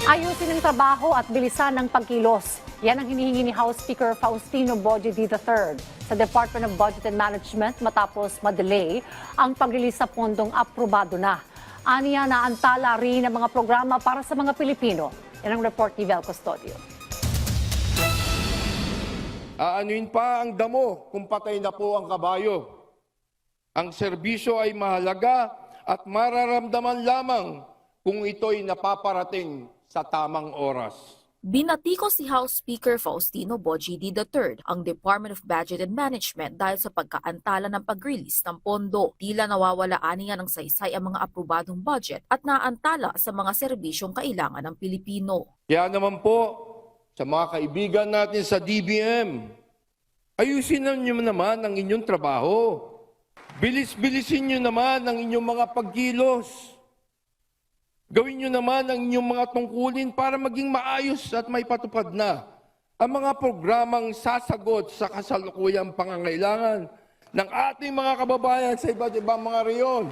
Ayusin ang trabaho at bilisan ng pagkilos. Yan ang hinihingi ni House Speaker Faustino Boji III sa Department of Budget and Management matapos madelay ang pag-release sa pondong aprobado na. Aniya na antala rin ang mga programa para sa mga Pilipino. Yan ang report ni Vel Custodio. Aanuin pa ang damo kung patay na po ang kabayo. Ang serbisyo ay mahalaga at mararamdaman lamang kung ito'y napaparating sa tamang oras. Binatiko si House Speaker Faustino Boji III ang Department of Budget and Management dahil sa pagkaantala ng pag-release ng pondo. Tila nawawalaan niya ng saysay ang mga aprobadong budget at naantala sa mga serbisyong kailangan ng Pilipino. Kaya naman po, sa mga kaibigan natin sa DBM, ayusin niyo naman ang inyong trabaho. Bilis-bilisin niyo naman ang inyong mga pagkilos. Gawin nyo naman ang inyong mga tungkulin para maging maayos at may patupad na ang mga programang sasagot sa kasalukuyang pangangailangan ng ating mga kababayan sa iba't ibang mga reyon.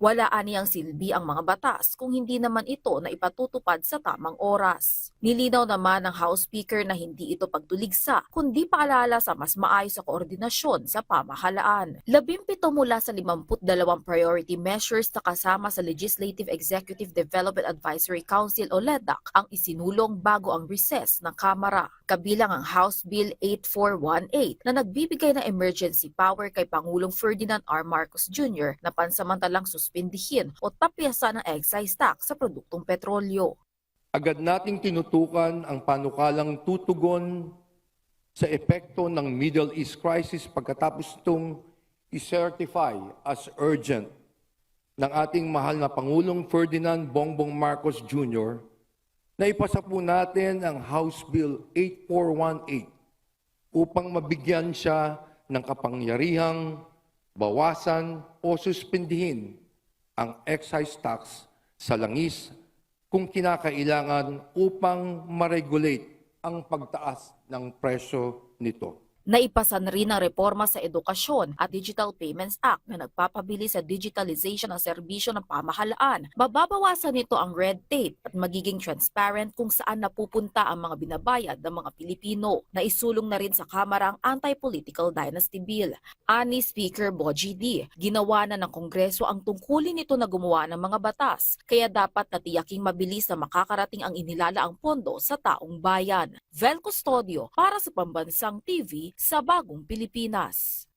Wala aniyang silbi ang mga batas kung hindi naman ito na ipatutupad sa tamang oras. Nilinaw naman ng House Speaker na hindi ito pagtuligsa, kundi paalala sa mas maayos sa koordinasyon sa pamahalaan. 17 mula sa 52 priority measures na kasama sa Legislative Executive Development Advisory Council o LEDAC ang isinulong bago ang recess ng Kamara. Kabilang ang House Bill 8418 na nagbibigay ng emergency power kay Pangulong Ferdinand R. Marcos Jr. na pansamantalang suspindihin o tapyasan ng excise tax sa produktong petrolyo. Agad nating tinutukan ang panukalang tutugon sa epekto ng Middle East crisis pagkatapos itong i-certify as urgent ng ating mahal na Pangulong Ferdinand Bongbong Marcos Jr. na ipasa po natin ang House Bill 8418 upang mabigyan siya ng kapangyarihang bawasan o suspindihin ang excise tax sa langis kung kinakailangan upang ma-regulate ang pagtaas ng presyo nito. Naipasa na rin ang reforma sa Edukasyon at Digital Payments Act na nagpapabilis sa digitalization ng serbisyo ng pamahalaan. Mababawasan nito ang red tape at magiging transparent kung saan napupunta ang mga binabayad ng mga Pilipino. Naisulong na rin sa Kamara ang Anti-Political Dynasty Bill. Ani Speaker Boji D, ginawa na ng Kongreso ang tungkulin nito na gumawa ng mga batas, kaya dapat natiyaking mabilis na makakarating ang inilalaang pondo sa taong bayan. Vel Custodio para sa Pambansang TV sa Bagong Pilipinas.